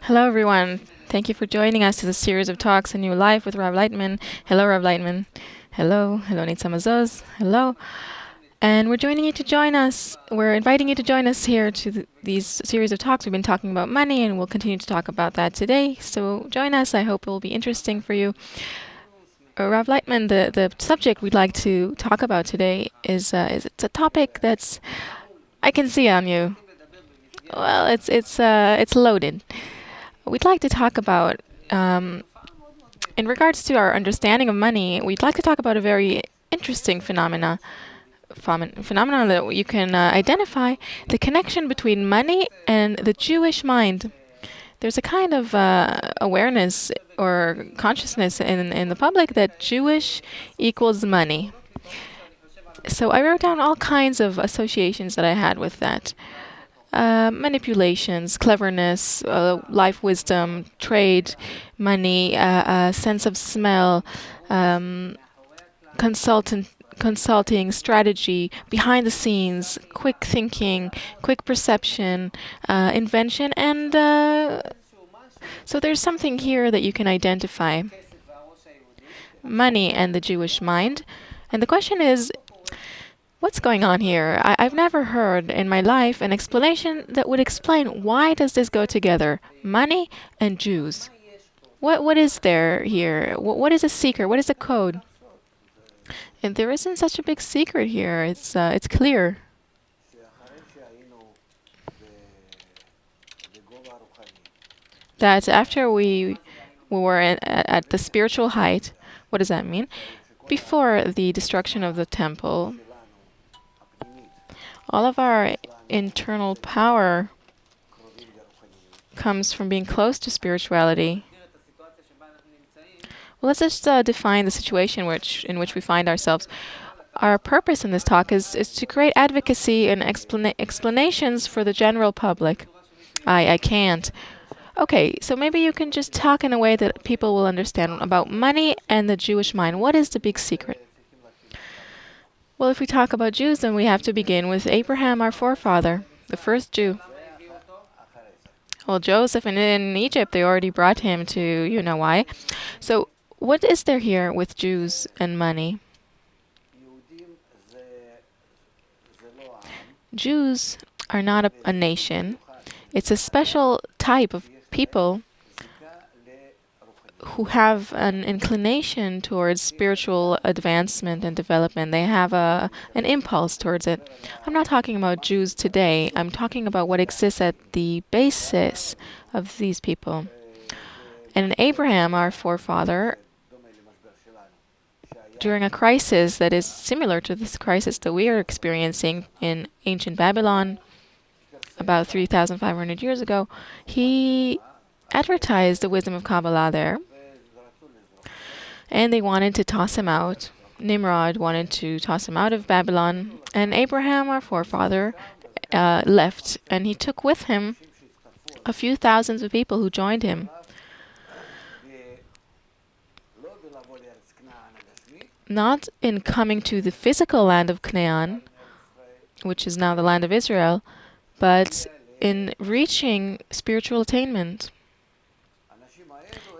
Hello, everyone. Thank you for joining us to the series of talks, A New Life with Rav Laitman. Hello, Rav Laitman. Hello. Hello, Nitza Mazoz. Hello. And we're joining you to join us. We're inviting you to join us here to these series of talks. We've been talking about money, and we'll continue to talk about that today. So join us. I hope it will be interesting for you. Rav Laitman, the subject we'd like to talk about today is it's a topic that's I can see on you. Well, it's loaded. We'd like to talk about, in regards to our understanding of money, we'd like to talk about a very interesting phenomenon that you can identify, the connection between money and the Jewish mind. There's a kind of awareness or consciousness in the public that Jewish equals money. So I wrote down all kinds of associations that I had with that. Manipulations, cleverness, life wisdom, trade, money, sense of smell, consulting, strategy, behind the scenes, quick thinking, quick perception, invention, and so there's something here that you can identify. Money and the Jewish mind. And the question is, what's going on here? I've never heard in my life an explanation that would explain why does this go together, money and Jews. What is there here? What is a secret? What is the code? And there isn't such a big secret here. It's clear. That after we were at the spiritual height, what does that mean? Before the destruction of the temple, all of our internal power comes from being close to spirituality. Well, let's just define the situation in which we find ourselves. Our purpose in this talk is to create advocacy and explanations for the general public. I can't. Okay, so maybe you can just talk in a way that people will understand about money and the Jewish mind. What is the big secret? Well, if we talk about Jews, then we have to begin with Abraham, our forefather, the first Jew. Well, Joseph in Egypt, they already brought him to you know why. So what is there here with Jews and money? Jews are not a nation. It's a special type of people who have an inclination towards spiritual advancement and development. They have an impulse towards it. I'm not talking about Jews today. I'm talking about what exists at the basis of these people. And Abraham, our forefather, during a crisis that is similar to this crisis that we are experiencing in ancient Babylon about 3,500 years ago, he advertised the wisdom of Kabbalah there. And they wanted to toss him out. Nimrod wanted to toss him out of Babylon. And Abraham, our forefather, left. And he took with him a few thousands of people who joined him. Not in coming to the physical land of Canaan, which is now the land of Israel, but in reaching spiritual attainment.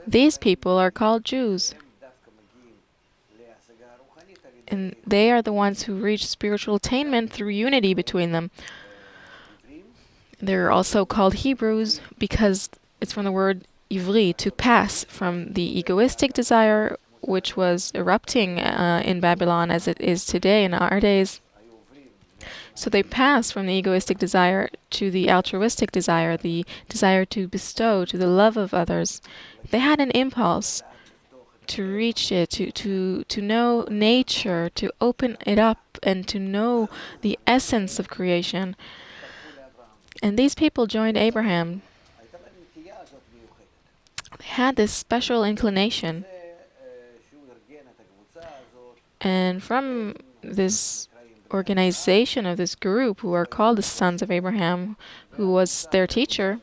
These people are called Jews. And they are the ones who reach spiritual attainment through unity between them. They're also called Hebrews because it's from the word ivri, to pass from the egoistic desire which was erupting in Babylon as it is today in our days. So they pass from the egoistic desire to the altruistic desire, the desire to bestow, to the love of others. They had an impulse to reach it, to know nature, to open it up, and to know the essence of creation. And these people joined Abraham. They had this special inclination. And from this organization of this group, who are called the Sons of Abraham, who was their teacher,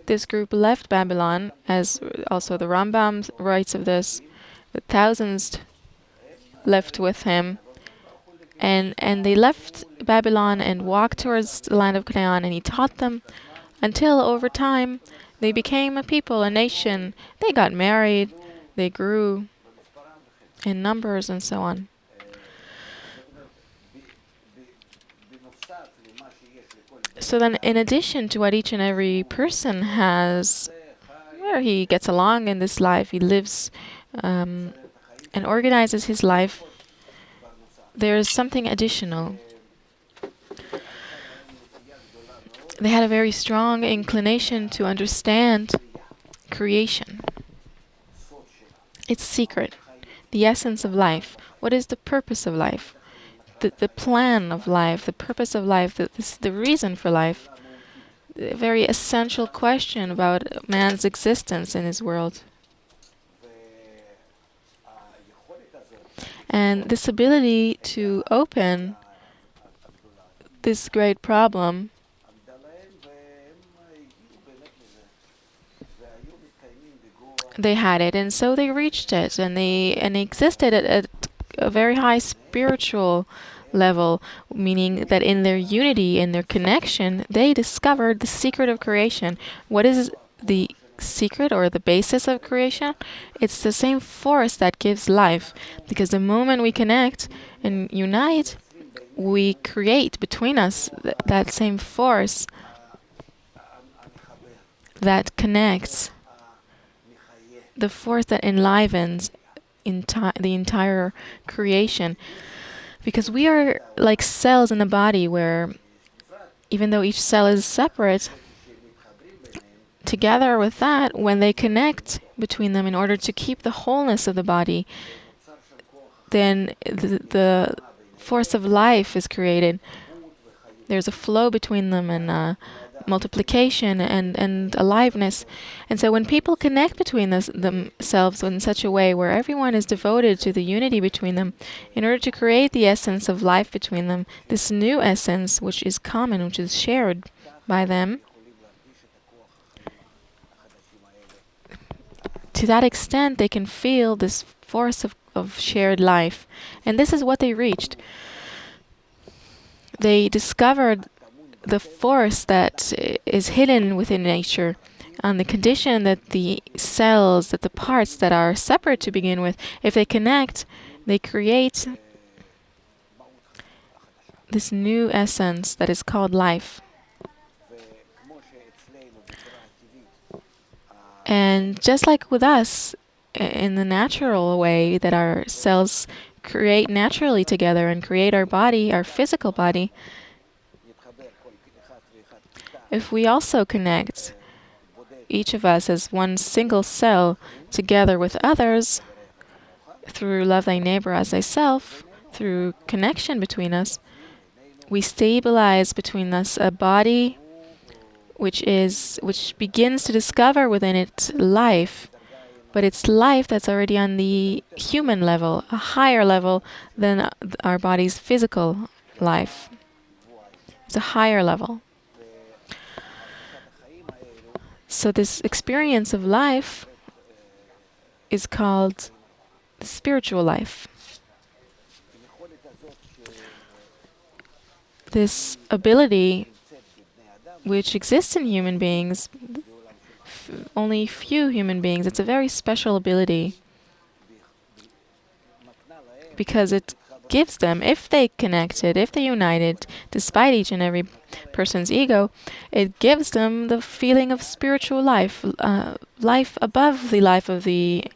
this group left Babylon, as also the Rambam writes of this. The thousands left with him, and they left Babylon and walked towards the land of Canaan, and he taught them until over time They became a people, a nation. They got married. They grew in numbers and so on. So then, in addition to what each and every person has, where he gets along in this life, he lives and organizes his life, there is something additional. They had a very strong inclination to understand creation, its secret, the essence of life. What is the purpose of life? The plan of life, the purpose of life, the reason for life. A very essential question about man's existence in his world. And this ability to open this great problem they had it, and so they reached it, and they existed at a very high spiritual level, meaning that in their unity, in their connection, they discovered the secret of creation. What is the secret or the basis of creation? It's the same force that gives life, because the moment we connect and unite, we create between us that same force that connects, the force that enlivens the entire creation. Because we are like cells in the body where, even though each cell is separate, together with that, when they connect between them in order to keep the wholeness of the body, then the force of life is created. There's a flow between them, and multiplication and aliveness. And so when people connect between themselves in such a way where everyone is devoted to the unity between them, in order to create the essence of life between them, this new essence which is common, which is shared by them, to that extent they can feel this force of shared life. And this is what they reached. They discovered the force that is hidden within nature, on the condition that the cells, that the parts that are separate to begin with, if they connect, they create this new essence that is called life. And just like with us, in the natural way that our cells create naturally together and create our body, our physical body, if we also connect, each of us as one single cell, together with others, through love thy neighbor as thyself, through connection between us, we stabilize between us a body which begins to discover within it life, but it's life that's already on the human level, a higher level than our body's physical life. It's a higher level. So this experience of life is called the spiritual life. This ability which exists in human beings, only few human beings, it's a very special ability, because it gives them, if they connected, if they united, despite each and every person's ego, it gives them the feeling of spiritual life, life above the life of the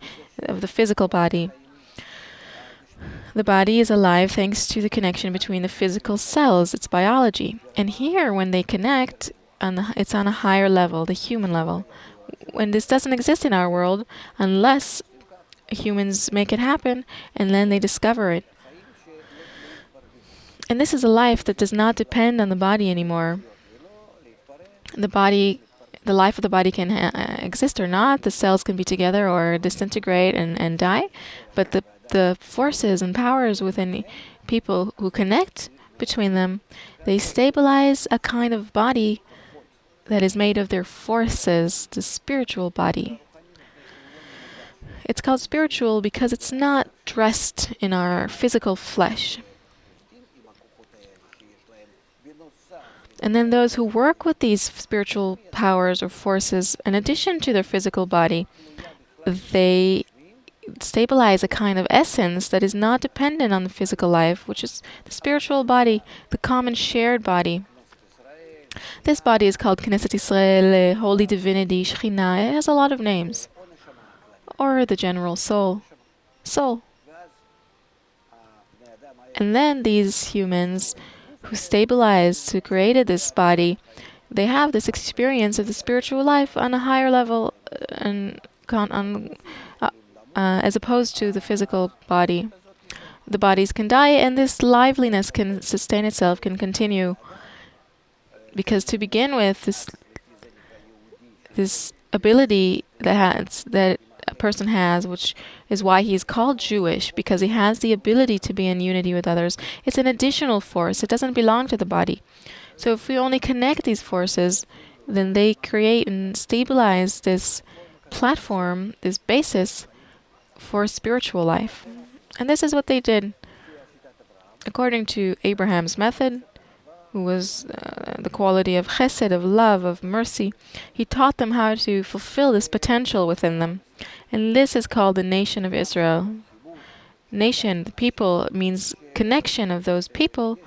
physical body. The body is alive thanks to the connection between the physical cells, its biology. And here, when they connect, it's on a higher level, the human level. When this doesn't exist in our world, unless humans make it happen, and then they discover it. And this is a life that does not depend on the body anymore. The life of the body can exist or not. The cells can be together or disintegrate and die. But the forces and powers within people who connect between them, they stabilize a kind of body that is made of their forces, the spiritual body. It's called spiritual because it's not dressed in our physical flesh. And then those who work with these spiritual powers or forces, in addition to their physical body, they stabilize a kind of essence that is not dependent on the physical life, which is the spiritual body, the common shared body. This body is called Knesset Israel, Holy Divinity, Shekhinah. It has a lot of names. Or the general soul. Soul. And then these humans who stabilized, who created this body, they have this experience of the spiritual life on a higher level and as opposed to the physical body. The bodies can die, and this liveliness can sustain itself, can continue. Because to begin with, this ability that a person has, which is why he is called Jewish, because he has the ability to be in unity with others. It's an additional force. It doesn't belong to the body. So if we only connect these forces, then they create and stabilize this platform, this basis for spiritual life. And this is what they did. According to Abraham's method, who was the quality of chesed, of love, of mercy, he taught them how to fulfill this potential within them. And this is called the nation of Israel. Nation, the people, means connection of those people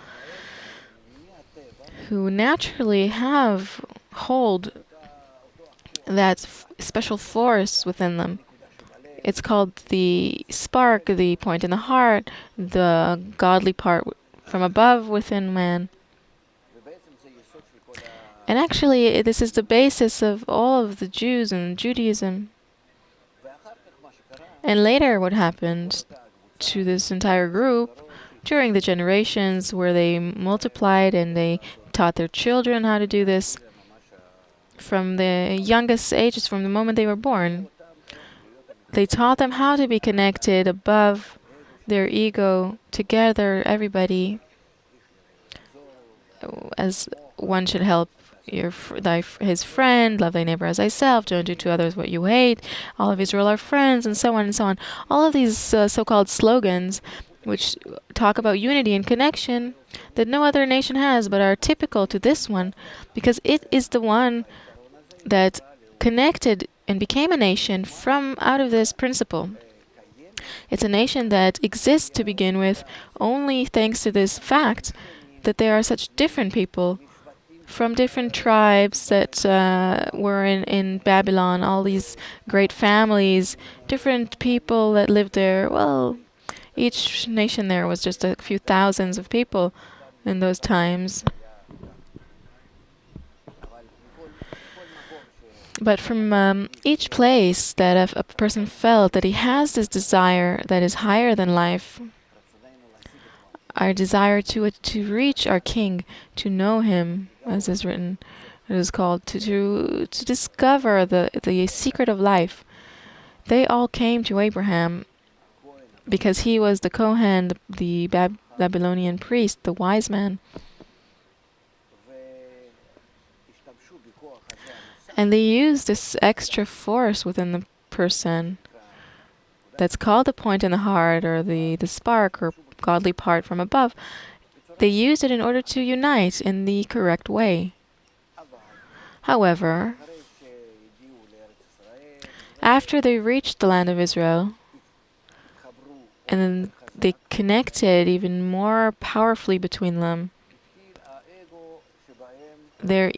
who naturally hold that special force within them. It's called the spark, the point in the heart, the godly part from above within man. And actually, this is the basis of all of the Jews and Judaism. And later, what happened to this entire group during the generations where they multiplied and they taught their children how to do this from the youngest ages, from the moment they were born. They taught them how to be connected above their ego, together, everybody, as one should help his friend, love thy neighbor as thyself, don't do to others what you hate, all of Israel are friends, and so on and so on. All of these so-called slogans, which talk about unity and connection, that no other nation has, but are typical to this one, because it is the one that connected and became a nation from out of this principle. It's a nation that exists to begin with only thanks to this fact that there are such different people from different tribes that were in Babylon, all these great families, different people that lived there. Well, each nation there was just a few thousands of people in those times. But from each place that a person felt that he has this desire that is higher than life, our desire to reach our King, to know Him, as is written, it is called, to discover the secret of life. They all came to Abraham because he was the Kohen, the Babylonian priest, the wise man. And they used this extra force within the person that's called the point in the heart, or the spark, or godly part from above. They used it in order to unite in the correct way. However, after they reached the land of Israel, and then they connected even more powerfully between them, their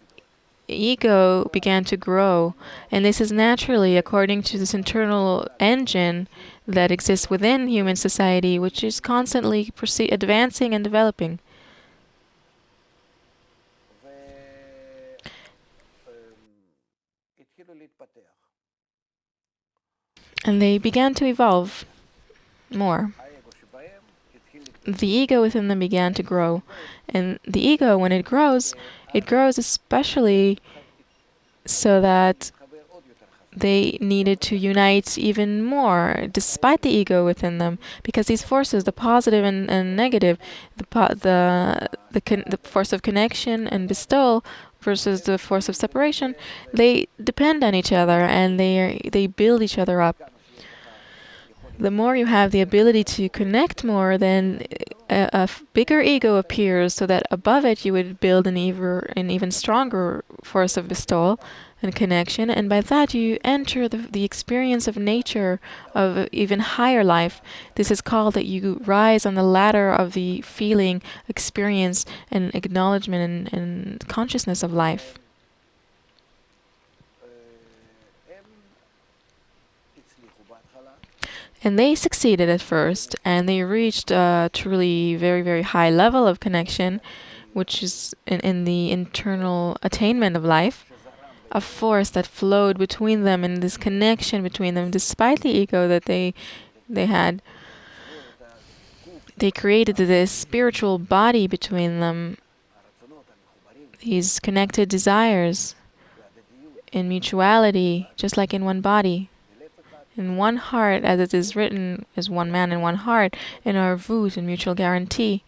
ego began to grow, and this is naturally according to this internal engine that exists within human society, which is constantly advancing and developing. And they began to evolve more. The ego within them began to grow, and the ego, when it grows especially so that they needed to unite even more, despite the ego within them, because these forces, the positive and negative, the force of connection and bestowal versus the force of separation, they depend on each other and they build each other up. the more you have the ability to connect more, then a bigger ego appears, so that above it you would build an even stronger force of bestowal and connection, and by that you enter the experience of nature, of even higher life. This is called that you rise on the ladder of the feeling, experience, and acknowledgement and consciousness of life. And they succeeded at first, and they reached a truly very, very high level of connection, which is in the internal attainment of life, a force that flowed between them, and this connection between them, despite the ego that they had. They created this spiritual body between them, these connected desires in mutuality, just like in one body. In one heart, as it is written, is one man in one heart, in our voot, in mutual guarantee.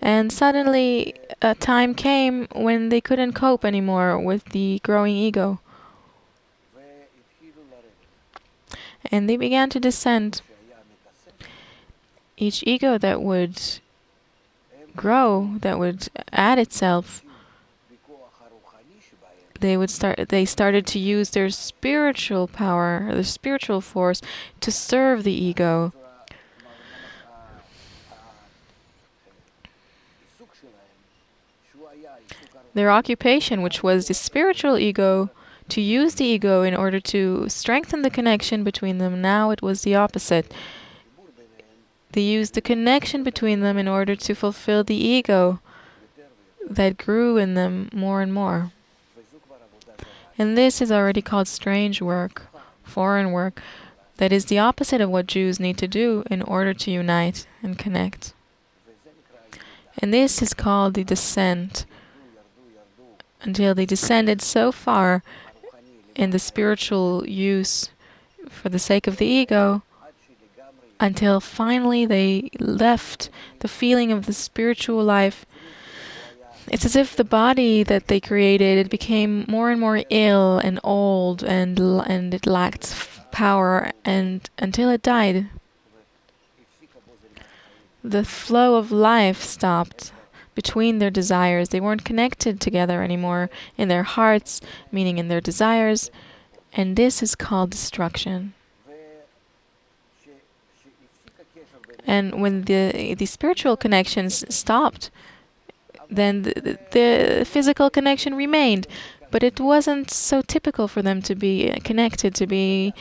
And suddenly, a time came when they couldn't cope anymore with the growing ego. And they began to descend. Each ego that would grow, that would add itself, they started to use their spiritual power, their spiritual force, to serve the ego. Their occupation, which was the spiritual ego, to use the ego in order to strengthen the connection between them, now it was the opposite. They used the connection between them in order to fulfill the ego that grew in them more and more. And this is already called strange work, foreign work. That is the opposite of what Jews need to do in order to unite and connect. And this is called the descent, until they descended so far in the spiritual use for the sake of the ego, until finally they left the feeling of the spiritual life. It's as if the body that they created, it became more and more ill and old, and it lacked power, and until it died. The flow of life stopped between their desires. They weren't connected together anymore in their hearts, meaning in their desires, and this is called destruction. And when the spiritual connections stopped, then the physical connection remained, but it wasn't so typical for them to be connected, to be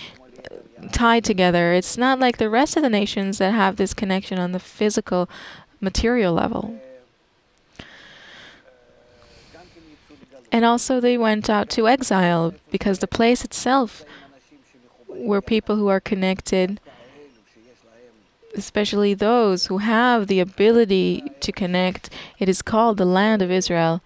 tied together. It's not like the rest of the nations that have this connection on the physical, material level. And also they went out to exile, because the place itself where people who are connected, especially those who have the ability to connect, it is called the land of Israel.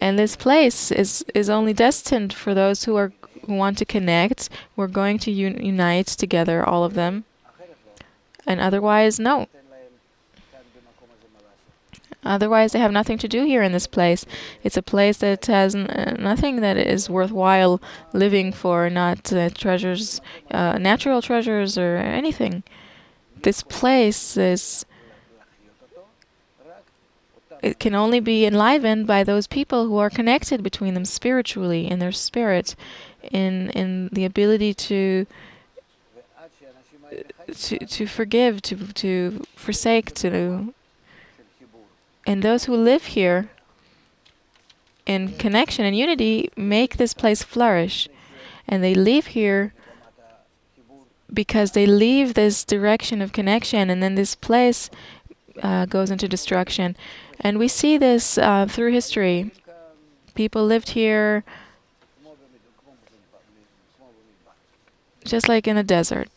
And this place is only destined for those who want to connect. We're going to unite together, all of them. And otherwise, no. Otherwise, they have nothing to do here in this place. It's a place that has nothing that is worthwhile living for, not treasures, natural treasures or anything. This place it can only be enlivened by those people who are connected between them spiritually, in their spirit, in the ability to forgive, to forsake, and those who live here in connection and unity make this place flourish. And they live here because they leave this direction of connection, and then this place goes into destruction. And we see this through history. People lived here just like in a desert.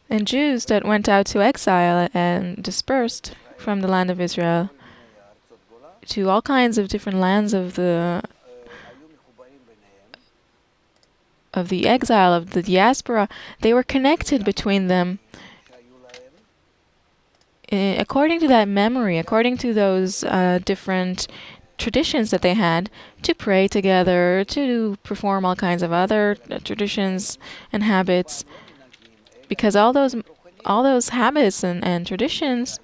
And Jews that went out to exile and dispersed from the land of Israel to all kinds of different lands of the exile, of the diaspora, they were connected between them. according to that memory, according to those different traditions that they had, to pray together, to perform all kinds of other traditions and habits, because all those habits and traditions,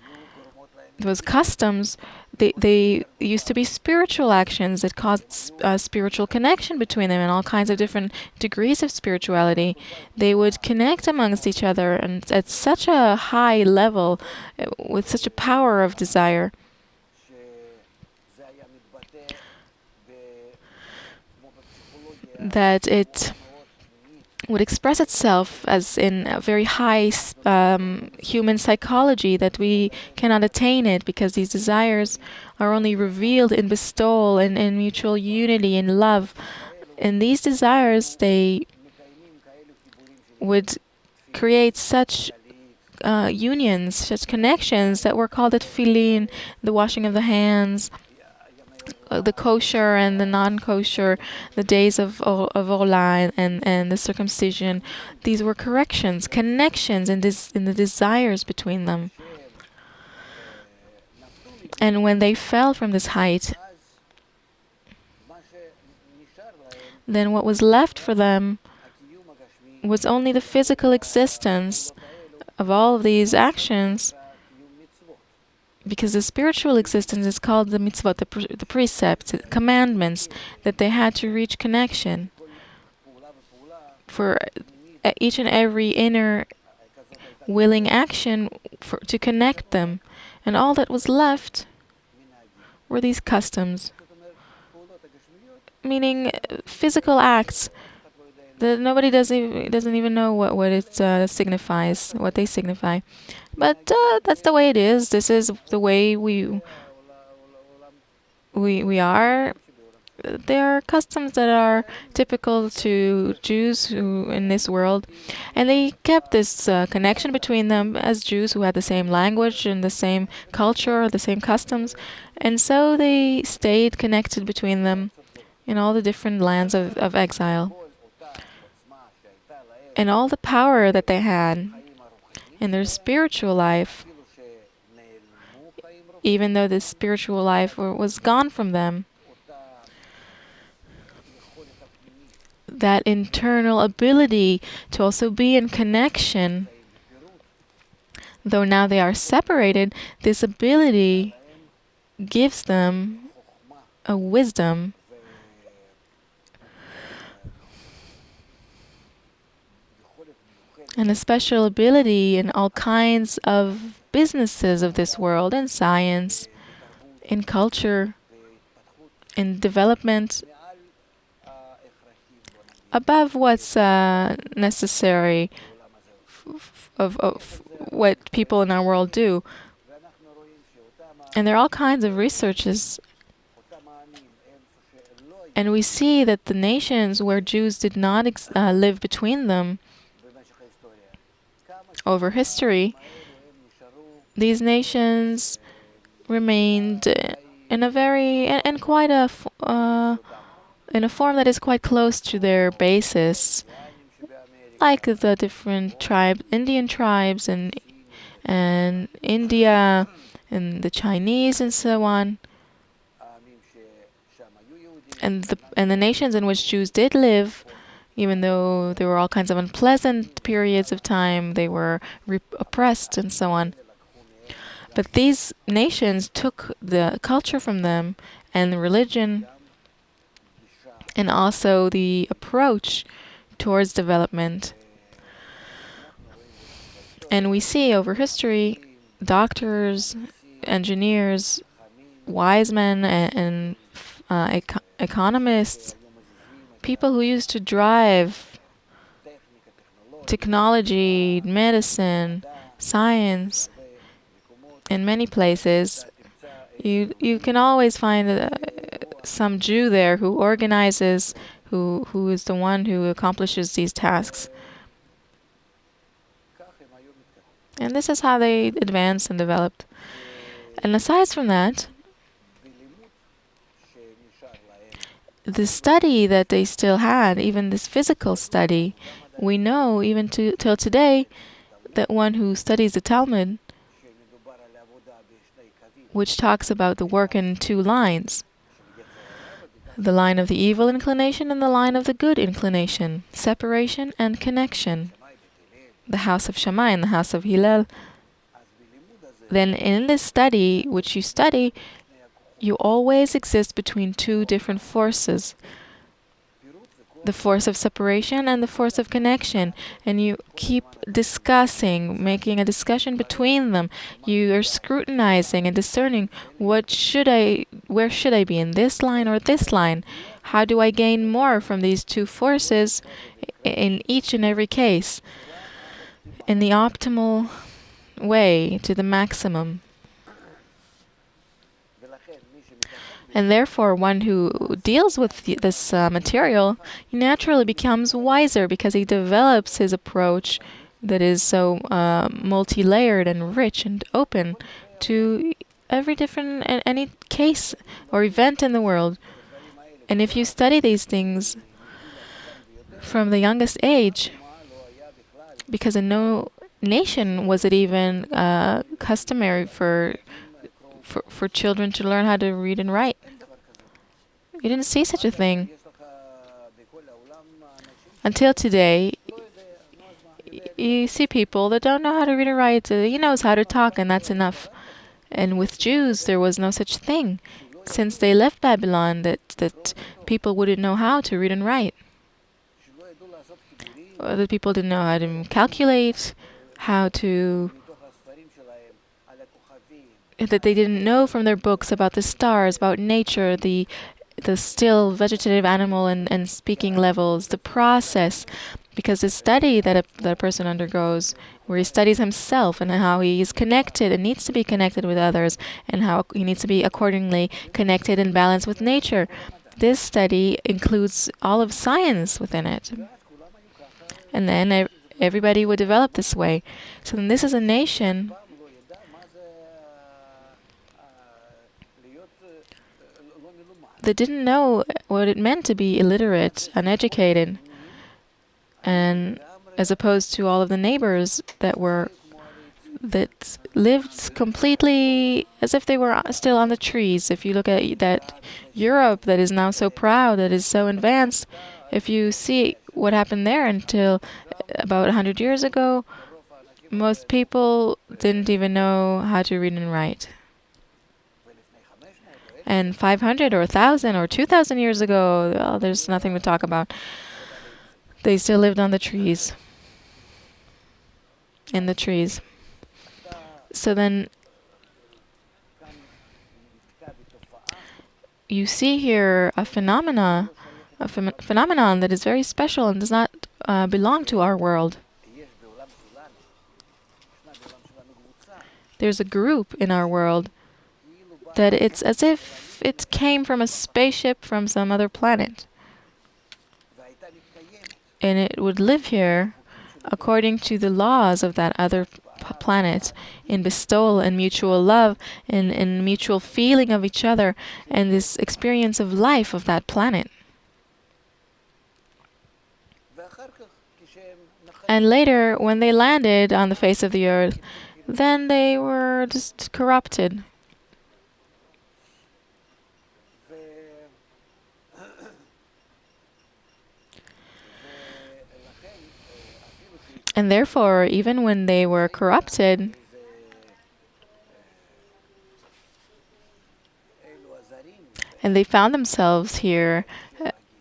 those customs, they used to be spiritual actions that caused a spiritual connection between them and all kinds of different degrees of spirituality. They would connect amongst each other and at such a high level, with such a power of desire, that it would express itself as in a very high human psychology, that we cannot attain it because these desires are only revealed in bestowal and in mutual unity and love. And these desires, they would create such unions, such connections that were called the tefillin, the washing of the hands, the kosher and the non-kosher, the days of Ola and the circumcision. These were corrections, connections in the desires between them. And when they fell from this height, then what was left for them was only the physical existence of all of these actions, because the spiritual existence is called the mitzvot, the precepts, the commandments, that they had to reach connection for each and every inner willing action to connect them. And all that was left were these customs, meaning physical acts that nobody doesn't even know what it signifies, what they signify. But that's the way it is. This is the way we are. There are customs that are typical to Jews who in this world, and they kept this connection between them as Jews who had the same language and the same culture, the same customs, and so they stayed connected between them in all the different lands of exile. And all the power that they had in their spiritual life, even though this spiritual life was gone from them, that internal ability to also be in connection, though now they are separated, this ability gives them a wisdom and a special ability in all kinds of businesses of this world, in science, in culture, in development, above what's necessary of what people in our world do. And there are all kinds of researches, and we see that the nations where Jews did not live between them over history, these nations remained in a very and quite in a form that is quite close to their basis, like the different Indian tribes and India and the Chinese and so on, and the nations in which Jews did live. Even though there were all kinds of unpleasant periods of time, they were oppressed and so on. But these nations took the culture from them and the religion, and also the approach towards development. And we see over history, doctors, engineers, wise men, and economists, people who used to drive technology, medicine, science in many places. You can always find some Jew there who organizes, who is the one who accomplishes these tasks. And this is how they advanced and developed. And aside from that, the study that they still had, even this physical study, we know even till today that one who studies the Talmud, which talks about the work in two lines. The line of the evil inclination and the line of the good inclination. Separation and connection. The house of Shammai and the house of Hillel. Then in this study, which you study, you always exist between two different forces. The force of separation and the force of connection. And you keep discussing, making a discussion between them. You are scrutinizing and discerning where should I be, in this line or this line? How do I gain more from these two forces in each and every case? In the optimal way, to the maximum. And therefore, one who deals with this material naturally becomes wiser because he develops his approach that is so multi-layered and rich and open to every different, any case or event in the world. And if you study these things from the youngest age, because in no nation was it even customary for children to learn how to read and write. You didn't see such a thing. Until today, you see people that don't know how to read and write. He knows how to talk, and that's enough. And with Jews, there was no such thing. Since they left Babylon, that people wouldn't know how to read and write. Other people didn't know how to calculate, that they didn't know from their books about the stars, about nature, the still vegetative, animal, and speaking levels, the process. Because the study that a person undergoes, where he studies himself and how he is connected and needs to be connected with others, and how he needs to be accordingly connected and balanced with nature. This study includes all of science within it. And then everybody would develop this way. So then this is a nation that didn't know what it meant to be illiterate, uneducated, and as opposed to all of the neighbors that lived completely as if they were still on the trees. If you look at that Europe that is now so proud, that is so advanced, if you see what happened there until about 100 years ago, most people didn't even know how to read and write. And 500 or 1,000 or 2,000 years ago, well, there's nothing to talk about. They still lived on the trees. In the trees. So then you see here a phenomenon that is very special and does not belong to our world. There's a group in our world that it's as if it came from a spaceship from some other planet. And it would live here according to the laws of that other planet, in bestowal and mutual love, and mutual feeling of each other, and this experience of life of that planet. And later, when they landed on the face of the earth, then they were just corrupted. And therefore, even when they were corrupted, and they found themselves here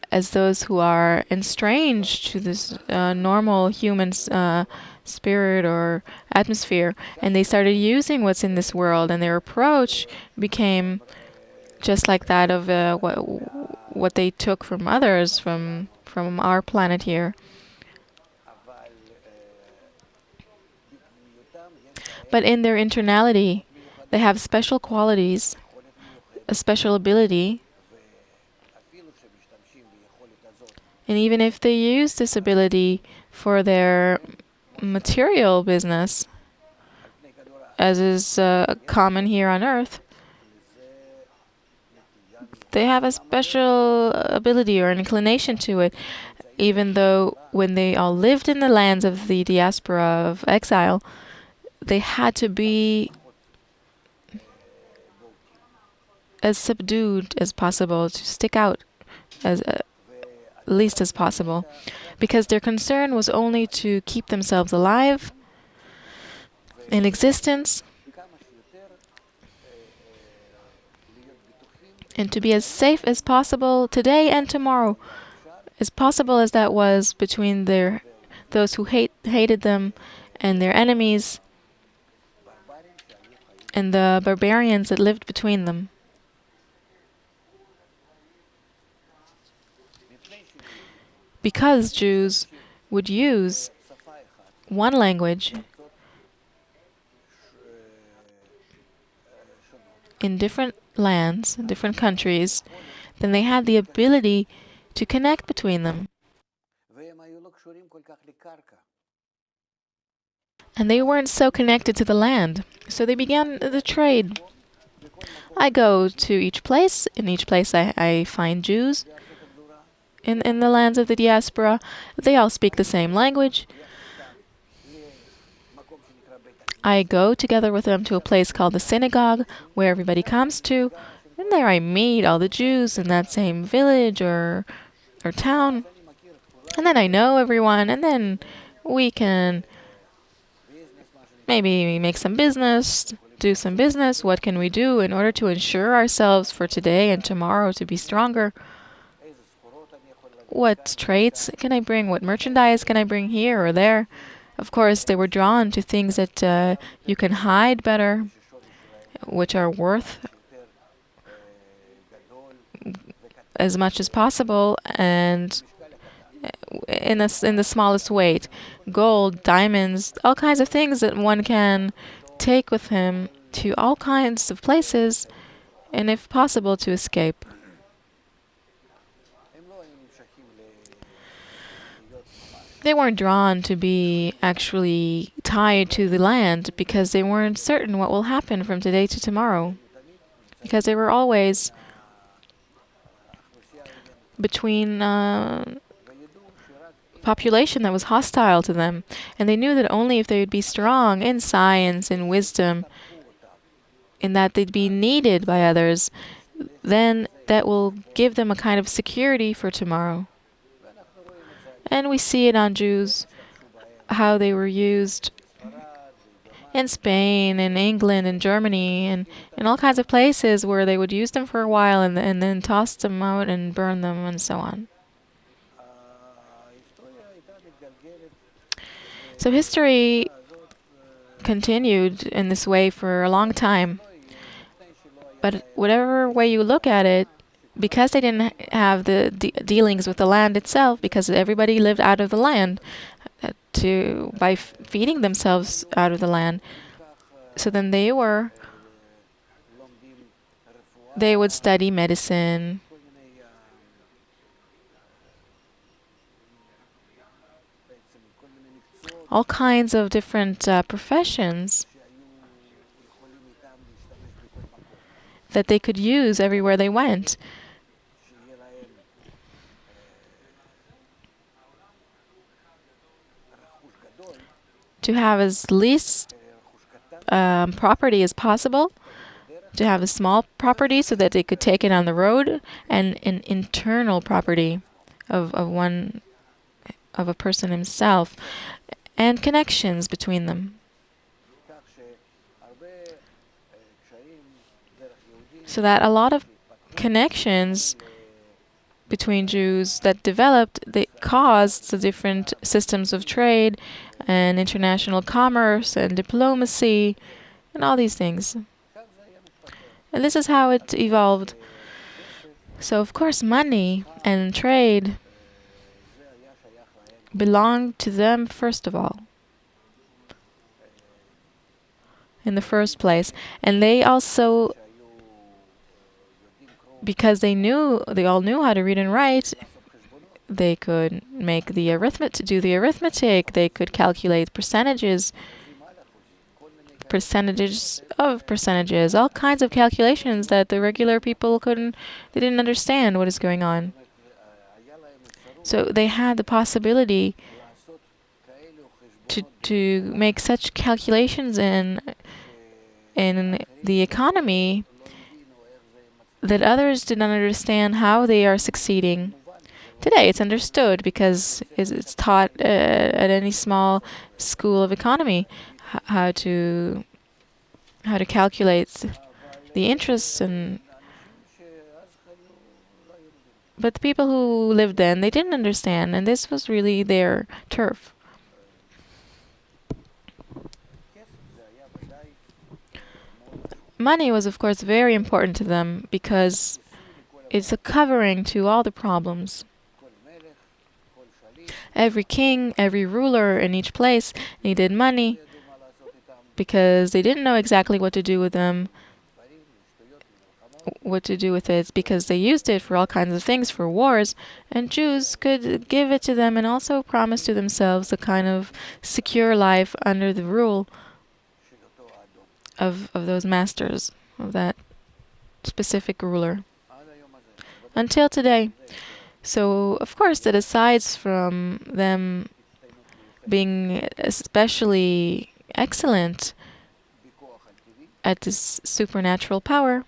as those who are estranged to this normal human spirit or atmosphere, and they started using what's in this world, and their approach became just like that of what they took from others, from our planet here. But in their internality, they have special qualities, a special ability. And even if they use this ability for their material business, as is common here on Earth, they have a special ability or an inclination to it, even though when they all lived in the lands of the diaspora of exile, they had to be as subdued as possible, to stick out as least as possible, because their concern was only to keep themselves alive in existence and to be as safe as possible today and tomorrow, as possible as that was between those who hated them and their enemies and the barbarians that lived between them. Because Jews would use one language in different lands, different countries, then they had the ability to connect between them. And they weren't so connected to the land. So they began the trade. I go to each place. In each place I find Jews. In the lands of the diaspora, they all speak the same language. I go together with them to a place called the synagogue, where everybody comes to, and there I meet all the Jews in that same village or town. And then I know everyone, and then we can maybe make some business, do some business. What can we do in order to ensure ourselves for today and tomorrow to be stronger? What traits can I bring? What merchandise can I bring here or there? Of course, they were drawn to things that you can hide better, which are worth as much as possible, and in the smallest weight. Gold, diamonds, all kinds of things that one can take with him to all kinds of places, and if possible, to escape. They weren't drawn to be actually tied to the land because they weren't certain what will happen from today to tomorrow. Because they were always between population that was hostile to them. And they knew that only if they would be strong in science and wisdom, in that they'd be needed by others, then that will give them a kind of security for tomorrow. And we see it on Jews, how they were used in Spain, in England, in Germany, and in all kinds of places where they would use them for a while and then toss them out and burn them and so on. So history continued in this way for a long time. But whatever way you look at it, because they didn't have the dealings with the land itself, because everybody lived out of the land by feeding themselves out of the land, so then they would study medicine, all kinds of different professions that they could use everywhere they went. To have as least property as possible, to have a small property so that they could take it on the road, and an internal property of a person himself, and connections between them. So that a lot of connections between Jews that developed, they caused the different systems of trade and international commerce and diplomacy and all these things. And this is how it evolved. So of course money and trade belonged to them first of all, in the first place. And they also, because they all knew how to read and write, they could make do the arithmetic, they could calculate percentages of percentages, all kinds of calculations that the regular people they didn't understand what is going on. So they had the possibility to make such calculations in the economy that others did not understand how they are succeeding. Today, it's understood because it's taught at any small school of economy how to calculate the interests and. But the people who lived then, they didn't understand, and this was really their turf. Money was, of course, very important to them because it's a covering to all the problems. Every king, every ruler in each place needed money because they didn't know exactly what to do with them, what to do with it, because they used it for all kinds of things, for wars, and Jews could give it to them and also promise to themselves a kind of secure life under the rule of those masters, of that specific ruler. Until today. So, of course, that aside from them being especially excellent at this supernatural power,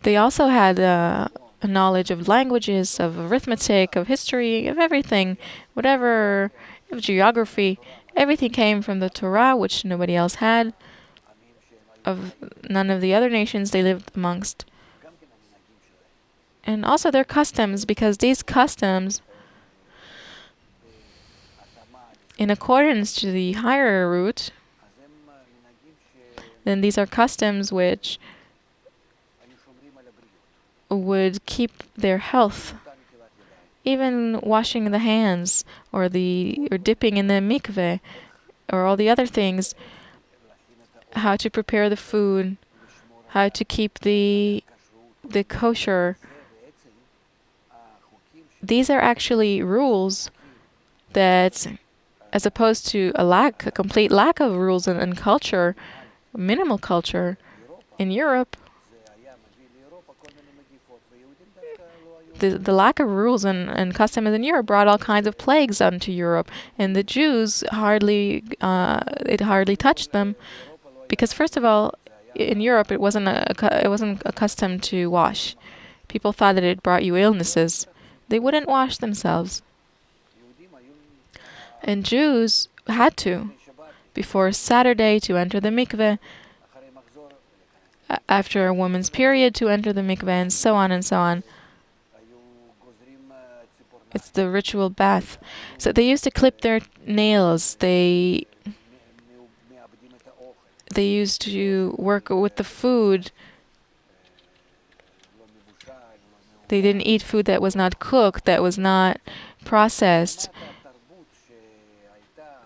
they also had a knowledge of languages, of arithmetic, of history, of everything, whatever, of geography. Everything came from the Torah, which nobody else had, of none of the other nations they lived amongst. And also their customs, because these customs, in accordance to the higher root, then these are customs which would keep their health. Even washing the hands, or dipping in the mikveh, or all the other things, how to prepare the food, how to keep the kosher. These are actually rules that, as opposed to a complete lack of rules and culture, minimal culture in Europe, the lack of rules and customs in Europe brought all kinds of plagues onto Europe, and the Jews it hardly touched them, because first of all, in Europe it wasn't accustomed to wash. People thought that it brought you illnesses. They wouldn't wash themselves, and Jews had to, before Saturday, to enter the mikveh, after a woman's period to enter the mikveh, and so on and so on. It's the ritual bath. So they used to clip their nails. They used to work with the food. They didn't eat food that was not cooked, that was not processed,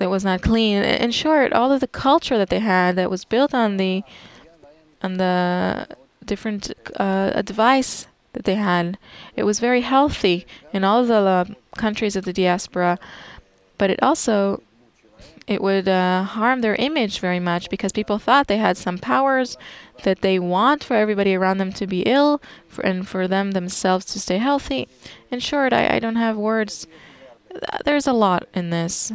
that was not clean. In short, all of the culture that they had that was built on the different advice that they had. It was very healthy in all of the countries of the diaspora, but it would harm their image very much, because people thought they had some powers that they want for everybody around them to be ill, and for them themselves to stay healthy. In short, I don't have words. There's a lot in this.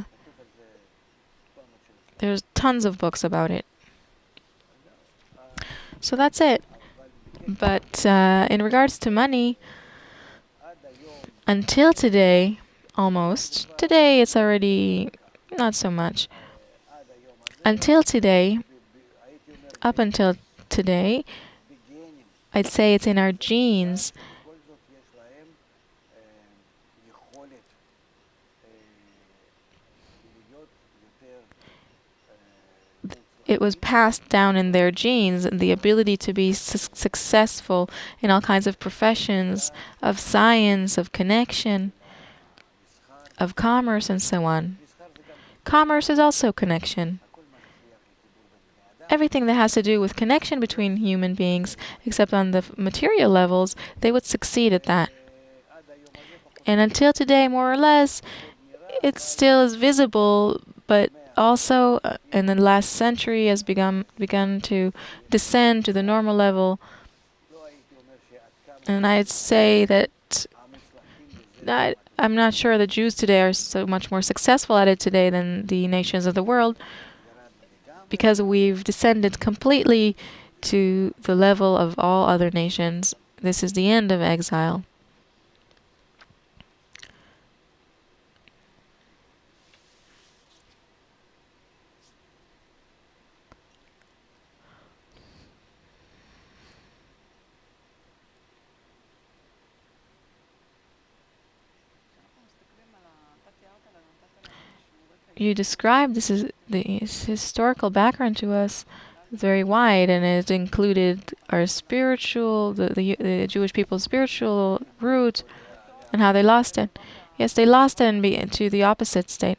There's tons of books about it. So that's it. But in regards to money, until today, almost, today it's already not so much. Until today, up until today, I'd say it's in our genes. It was passed down in their genes, the ability to be successful in all kinds of professions, of science, of connection, of commerce, and so on. Commerce is also connection. Everything that has to do with connection between human beings, except on the material levels, they would succeed at that. And until today, more or less, it still is visible, but also in the last century has begun to descend to the normal level. And I'd say that I'm not sure the Jews today are so much more successful at it today than the nations of the world, because we've descended completely to the level of all other nations. This is the end of exile. You described this is the historical background to us. It's very wide, and it included our spiritual, the Jewish people's spiritual root, and how they lost it. Yes, they lost it and to the opposite state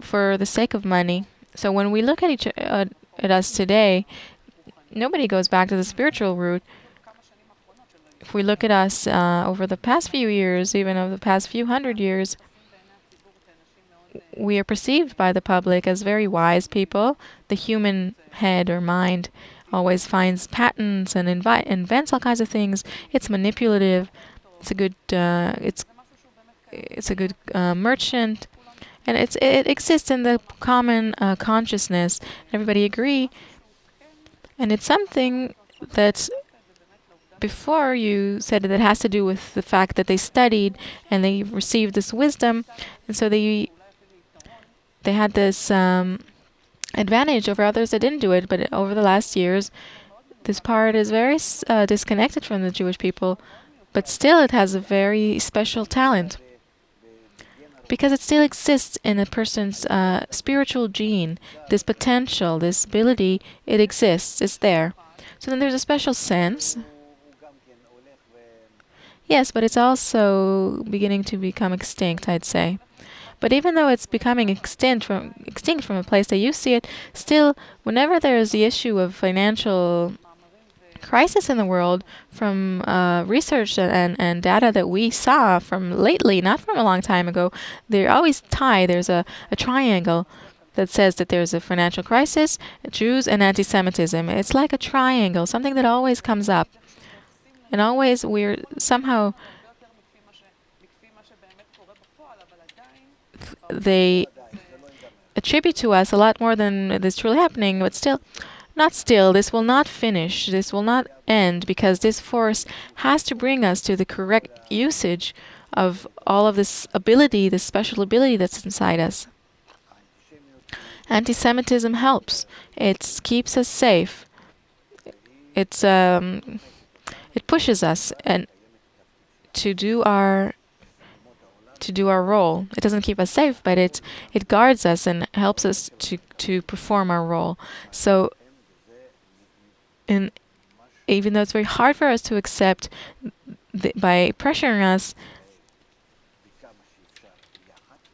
for the sake of money. So when we look at at us today, nobody goes back to the spiritual root. If we look at us over the past few years, even over the past few hundred years, we are perceived by the public as very wise people. The human head or mind always finds patents and invents all kinds of things. It's manipulative. It's a good. It's a good merchant, and it exists in the common consciousness. Everybody agree, and it's something that before you said that it has to do with the fact that they studied and they received this wisdom, and so they had this advantage over others that didn't do it. But over the last years, this part is very disconnected from the Jewish people, but still it has a very special talent because it still exists in a person's spiritual gene. This potential, this ability, it exists. It's there. So then there's a special sense. Yes, but it's also beginning to become extinct, I'd say. But even though it's becoming extinct from a place that you see it, still, whenever there is the issue of financial crisis in the world, from research and data that we saw from lately, not from a long time ago, they're always tied. There's a triangle that says that there's a financial crisis, Jews, and anti-Semitism. It's like a triangle, something that always comes up. And always we're somehow they attribute to us a lot more than is truly happening, but still, this will not finish, this will not end, because this force has to bring us to the correct usage of all of this ability, this special ability that's inside us. Anti-Semitism helps. It keeps us safe. It pushes us and to do our role. It doesn't keep us safe, but it guards us and helps us to perform our role. So, even though it's very hard for us to accept, by pressuring us,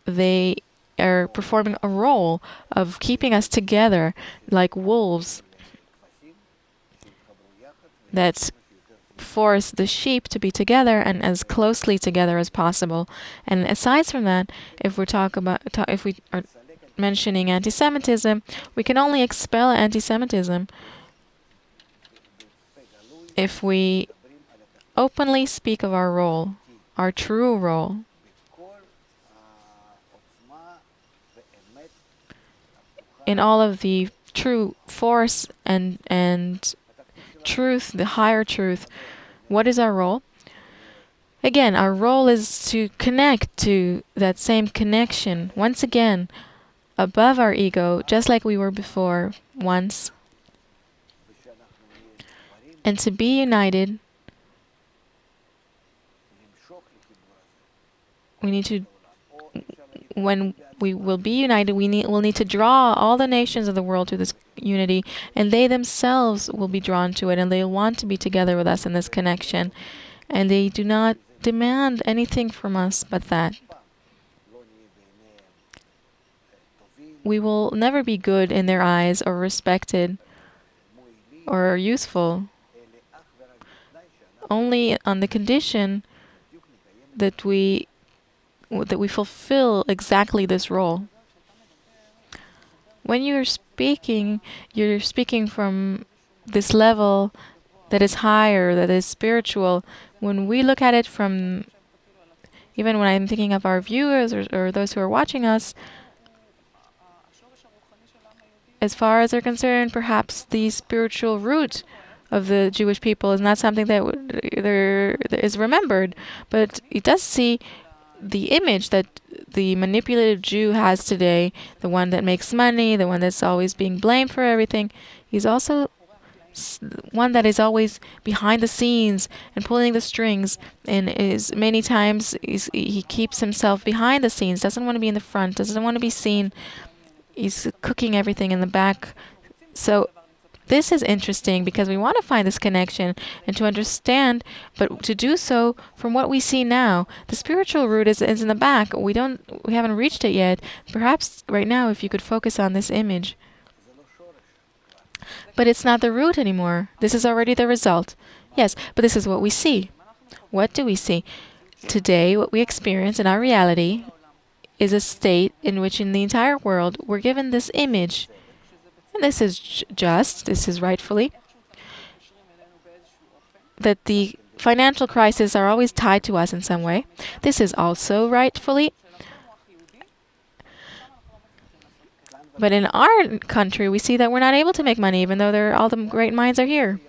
they are performing a role of keeping us together like wolves that force the sheep to be together and as closely together as possible. And aside from that, if we if we are mentioning anti-Semitism, we can only expel anti-Semitism if we openly speak of our role, our true role. In all of the true force and truth, the higher truth. What is our role? Again, our role is to connect to that same connection, once again, above our ego, just like we were before, once. And to be united, we need to, when we will be united, we'll need to draw all the nations of the world to this unity, and they themselves will be drawn to it, and they'll want to be together with us in this connection. And they do not demand anything from us but that. We will never be good in their eyes or respected or useful, only on the condition that we fulfill exactly this role. When you're speaking from this level that is higher, that is spiritual. When we look at it from, even when I'm thinking of our viewers or those who are watching us, as far as they're concerned, perhaps the spiritual root of the Jewish people is not something that there is remembered, but it does see the image that the manipulative Jew has today, the one that makes money, the one that's always being blamed for everything. He's also one that is always behind the scenes and pulling the strings, and is many times he keeps himself behind the scenes, doesn't want to be in the front, doesn't want to be seen. He's cooking everything in the back. So this is interesting because we want to find this connection and to understand, but to do so from what we see now. The spiritual root is in the back. We haven't reached it yet. Perhaps right now, if you could focus on this image. But it's not the root anymore. This is already the result. Yes, but this is what we see. What do we see? Today, what we experience in our reality is a state in which in the entire world we're given this image. And this is just, this is rightfully, that the financial crises are always tied to us in some way. This is also rightfully. But in our country, we see that we're not able to make money, even though all the great minds are here.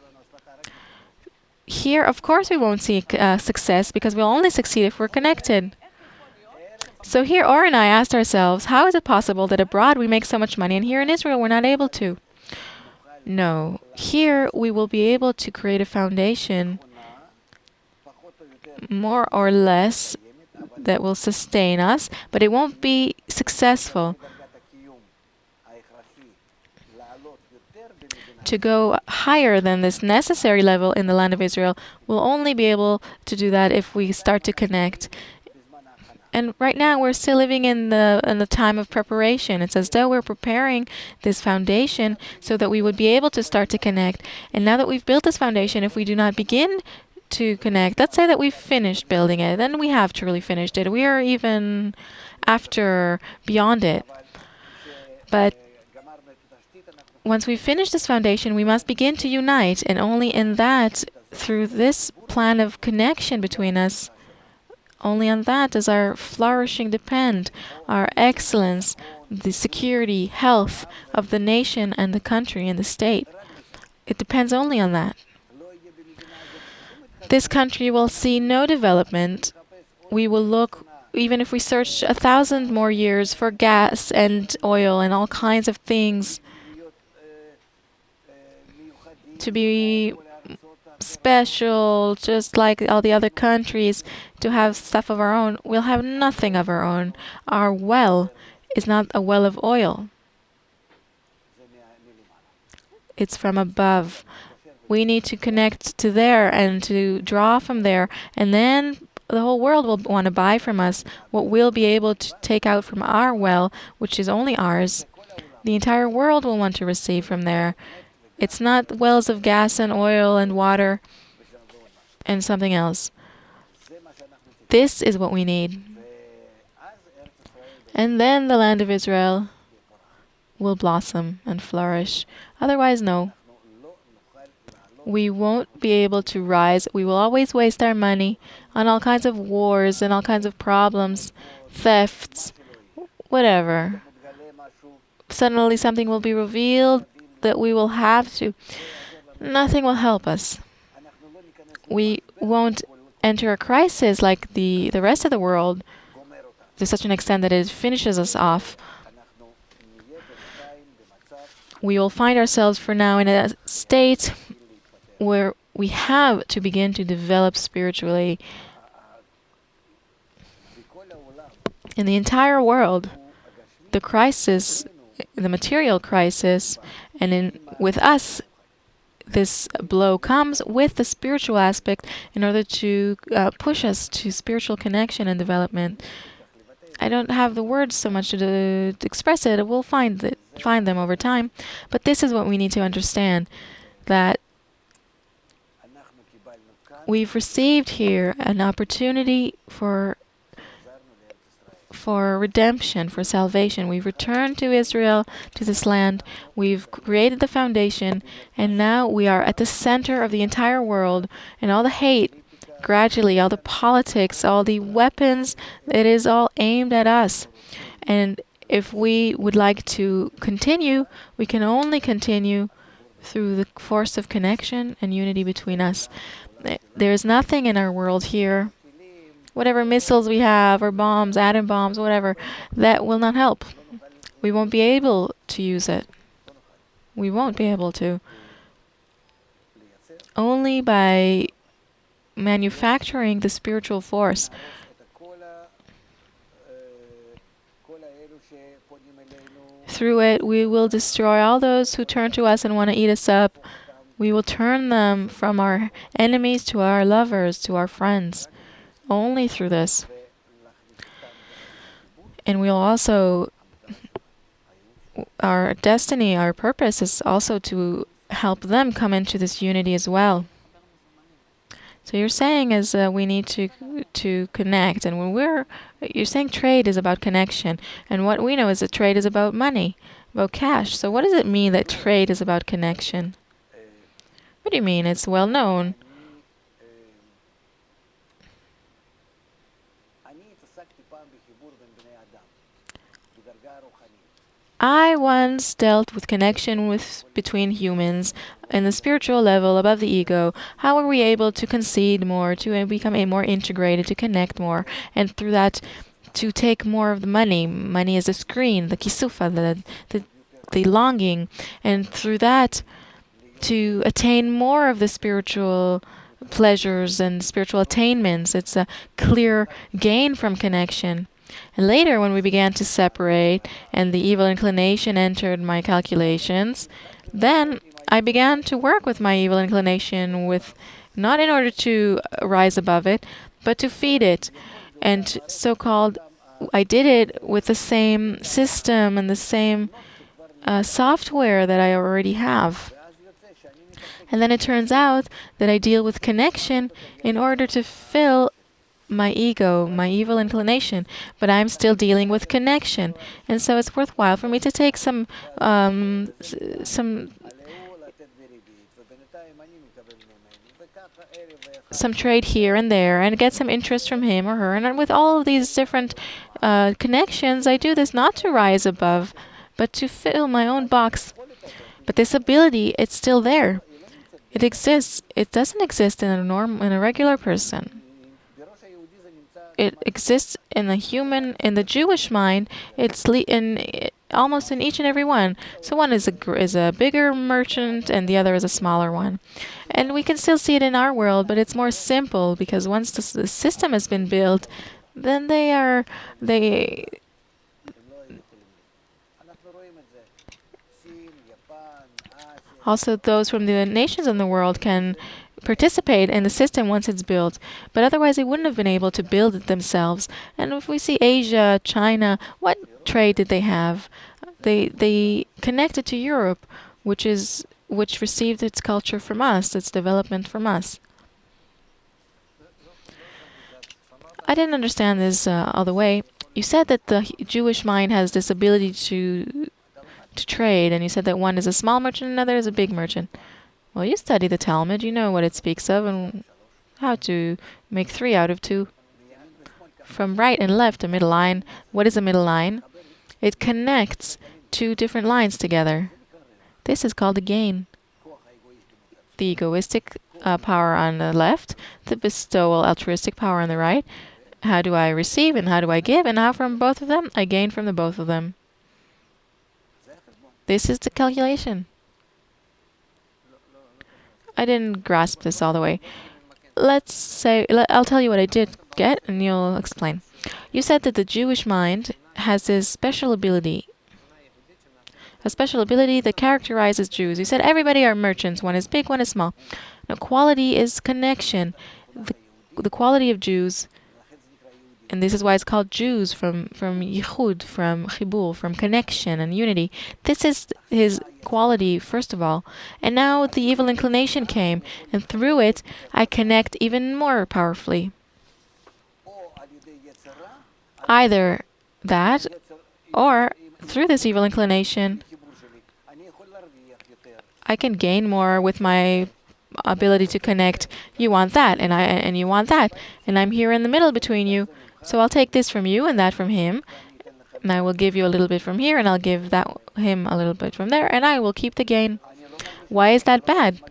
Here, of course, we won't see success because we'll only succeed if we're connected. So here, Or and I asked ourselves, how is it possible that abroad we make so much money and here in Israel we're not able to? No. Here we will be able to create a foundation, more or less, that will sustain us, but it won't be successful. To go higher than this necessary level in the land of Israel, we'll only be able to do that if we start to connect. And right now we're still living in the time of preparation. It's as though we're preparing this foundation so that we would be able to start to connect. And now that we've built this foundation, if we do not begin to connect, let's say that we've finished building it, then we have truly finished it. We are even beyond it. But once we finish this foundation, we must begin to unite, and only in that, through this plan of connection between us, only on that does our flourishing depend, our excellence, the security, health of the nation and the country and the state. It depends only on that. This country will see no development. We will look, even if we search 1,000 more years for gas and oil and all kinds of things to be special, just like all the other countries, to have stuff of our own. We'll have nothing of our own. Our well is not a well of oil. It's from above. We need to connect to there and to draw from there, and then the whole world will want to buy from us what we'll be able to take out from our well, which is only ours. The entire world will want to receive from there. It's not wells of gas and oil and water and something else. This is what we need. And then the land of Israel will blossom and flourish. Otherwise, no. We won't be able to rise. We will always waste our money on all kinds of wars and all kinds of problems, thefts, whatever. Suddenly something will be revealed that we will have to. Nothing will help us. We won't enter a crisis like the rest of the world to such an extent that it finishes us off. We will find ourselves for now in a state where we have to begin to develop spiritually. In the entire world, the crisis, the material crisis, and with us, this blow comes with the spiritual aspect in order to push us to spiritual connection and development. I don't have the words so much to express it. We'll find them over time. But this is what we need to understand, that we've received here an opportunity for redemption, for salvation. We've returned to Israel, to this land. We've created the foundation, and now we are at the center of the entire world, and all the hate, gradually, all the politics, all the weapons, it is all aimed at us. And if we would like to continue, we can only continue through the force of connection and unity between us. There's nothing in our world here, whatever missiles we have, or bombs, atom bombs, whatever, that will not help. We won't be able to use it. We won't be able to. Only by manufacturing the spiritual force. Through it, we will destroy all those who turn to us and want to eat us up. We will turn them from our enemies to our lovers, to our friends. Only through this. And we'll also, our destiny, our purpose is also to help them come into this unity as well. So you're saying is we need to connect, and you're saying trade is about connection, and what we know is that trade is about money, about cash. So what does it mean that trade is about connection? What do you mean? It's well known. I once dealt with connection between humans in the spiritual level above the ego. How are we able to concede more, to become more integrated, to connect more, and through that to take more of the money? Money is a screen, the kisufa, the longing, and through that to attain more of the spiritual pleasures and spiritual attainments. It's a clear gain from connection. And later, when we began to separate and the evil inclination entered my calculations, then I began to work with my evil inclination, not in order to rise above it, but to feed it. And so-called, I did it with the same system and the same software that I already have. And then it turns out that I deal with connection in order to fill my ego, my evil inclination, but I'm still dealing with connection, and so it's worthwhile for me to take some trade here and there and get some interest from him or her. And with all of these different connections, I do this not to rise above, but to fill my own box. But this ability, it's still there. It exists. It doesn't exist in a regular person. It exists in the human, in the Jewish mind. It's almost in each and every one. So one is a bigger merchant, and the other is a smaller one. And we can still see it in our world, but it's more simple because once the system has been built, then they. Also, those from the nations in the world can participate in the system once it's built, but otherwise they wouldn't have been able to build it themselves. And if we see Asia, China, what trade did they have? They connected to Europe, which received its culture from us, its development from us. I didn't understand this all the way. You said that the Jewish mind has this ability to trade, and you said that one is a small merchant and another is a big merchant. Well, you study the Talmud, you know what it speaks of and how to make 3 out of 2. From right and left, a middle line. What is a middle line? It connects 2 different lines together. This is called a gain. The egoistic power on the left, the bestowal altruistic power on the right. How do I receive and how do I give? And how from both of them? I gain from the both of them. This is the calculation. I didn't grasp this all the way. Let's say, I'll tell you what I did get, and you'll explain. You said that the Jewish mind has this special ability. A special ability that characterizes Jews. You said everybody are merchants. One is big, one is small. Now, quality is connection. The quality of Jews, and this is why it's called Jews, from yichud, from chibur, from connection and unity. This is his quality, first of all. And now the evil inclination came, and through it, I connect even more powerfully. Either that, or through this evil inclination, I can gain more with my ability to connect. You want that, and you want that, and I'm here in the middle between you. So I'll take this from you and that from him, And I will give you a little bit from here, and I'll give him a little bit from there, and I will keep the gain. Why is that bad?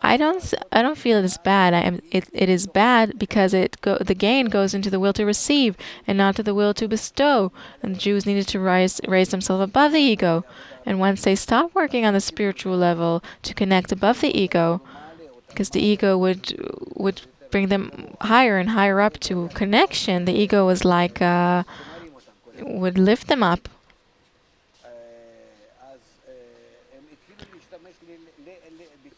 I don't feel it is bad. It is bad because the gain goes into the will to receive and not to the will to bestow. And the Jews needed to raise themselves above the ego. And once they stop working on the spiritual level to connect above the ego, because the ego would bring them higher and higher up to connection. The ego was like would lift them up.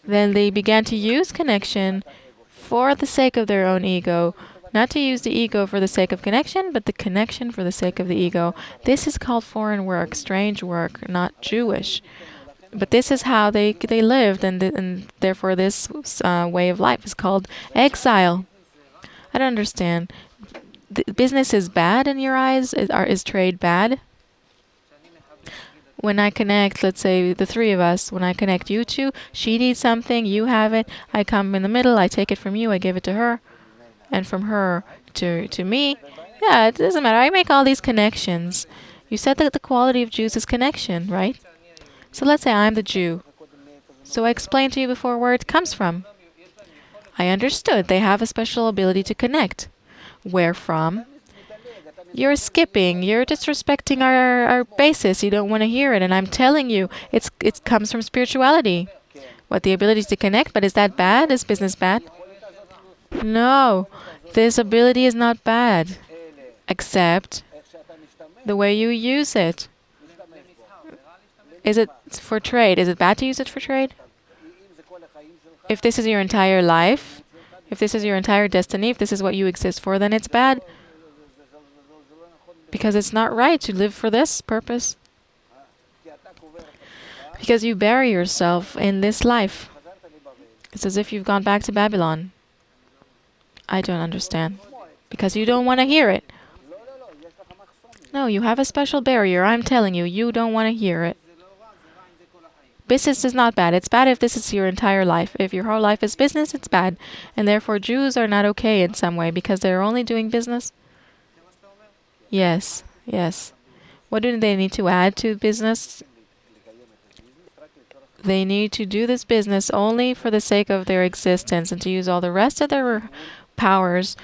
Then they began to use connection for the sake of their own ego. Not to use the ego for the sake of connection, but the connection for the sake of the ego. This is called foreign work, strange work, not Jewish. But this is how they lived, and therefore this way of life is called exile. I don't understand. Business is bad in your eyes? Is trade bad? When I connect, let's say the three of us, when I connect you two, she needs something, you have it, I come in the middle, I take it from you, I give it to her, and from her to me. Yeah, it doesn't matter. I make all these connections. You said that the quality of Jews is connection, right? So let's say I'm the Jew. So I explained to you before where it comes from. I understood they have a special ability to connect. Where from? You're skipping. You're disrespecting our basis. You don't want to hear it. And I'm telling you, it comes from spirituality. What, the ability to connect? But is that bad? Is business bad? No. This ability is not bad. Except the way you use it. Is it for trade? Is it bad to use it for trade? If this is your entire life, if this is your entire destiny, if this is what you exist for, then it's bad. Because it's not right to live for this purpose. Because you bury yourself in this life. It's as if you've gone back to Babylon. I don't understand. Because you don't want to hear it. No, you have a special barrier. I'm telling you, you don't want to hear it. Business is not bad. It's bad if this is your entire life. If your whole life is business, it's bad. And therefore Jews are not okay in some way because they're only doing business. Yes, yes. What do they need to add to business? They need to do this business only for the sake of their existence and to use all the rest of their powers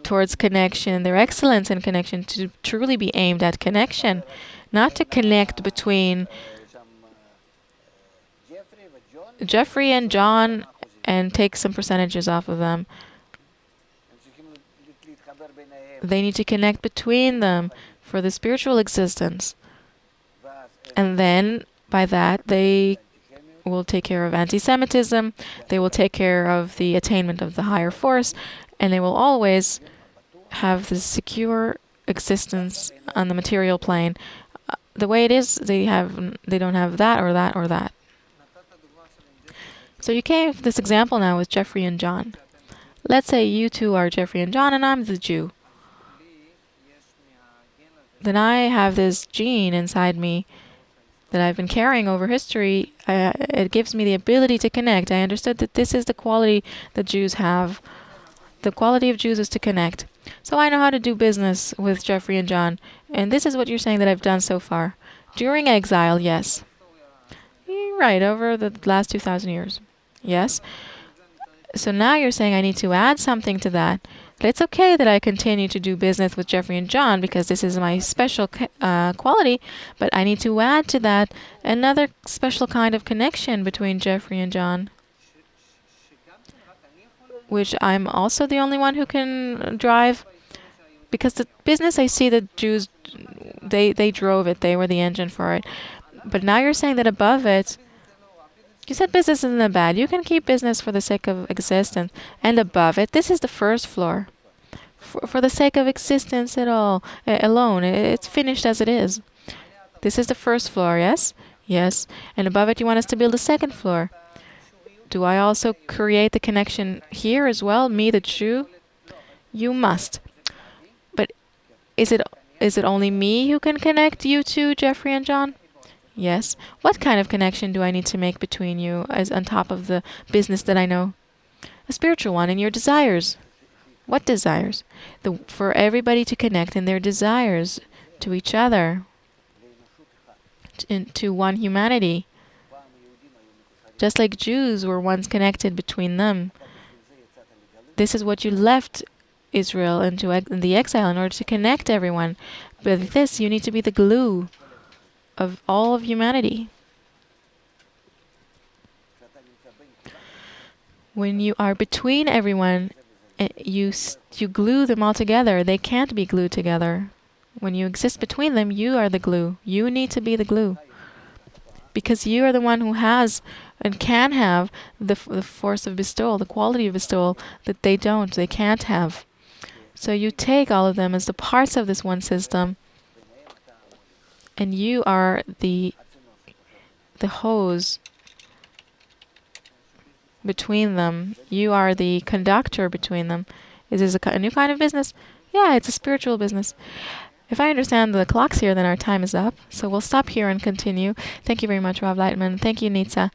towards connection, their excellence in connection, to truly be aimed at connection, not to connect between Jeffrey and John and take some percentages off of them. They need to connect between them for the spiritual existence. And then, by that, they will take care of anti-Semitism, they will take care of the attainment of the higher force, and they will always have this secure existence on the material plane. The way it is, they don't have that or that or that. So you gave this example now with Jeffrey and John. Let's say you two are Jeffrey and John and I'm the Jew. Then I have this gene inside me that I've been carrying over history. It gives me the ability to connect. I understood that this is the quality that Jews have. The quality of Jews is to connect. So I know how to do business with Jeffrey and John. And this is what you're saying that I've done so far. During exile, yes. You're right, over the last 2,000 years. Yes. So now you're saying I need to add something to that. But it's okay that I continue to do business with Jeffrey and John because this is my special quality, but I need to add to that another special kind of connection between Jeffrey and John, which I'm also the only one who can drive. Because the business, I see the Jews, they drove it, they were the engine for it. But now you're saying that above it, you said business isn't bad. You can keep business for the sake of existence. And above it, this is the first floor. For the sake of existence alone. It's finished as it is. This is the first floor, yes? Yes. And above it, you want us to build a second floor. Do I also create the connection here as well, me, the Jew? You must. But is it only me who can connect you two, Jeffrey and John? Yes. What kind of connection do I need to make between you as on top of the business that I know? A spiritual one in your desires. What desires? For everybody to connect in their desires. to each other, into one humanity. Just like Jews were once connected between them. This is what you left Israel in the exile in order to connect everyone. But with this, you need to be the glue of all of humanity. When you are between everyone, you glue them all together. They can't be glued together. When you exist between them, you are the glue. You need to be the glue. Because you are the one who has and can have the force of bestowal, the quality of bestowal that they don't, they can't have. So you take all of them as the parts of this one system, and you are the hose between them. You are the conductor between them. Is this a new kind of business? Yeah, it's a spiritual business. If I understand the clocks here, then our time is up. So we'll stop here and continue. Thank you very much, Rav Laitman. Thank you, Nitsa.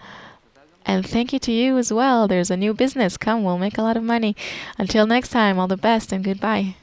And thank you to you as well. There's a new business. Come, we'll make a lot of money. Until next time, all the best and goodbye.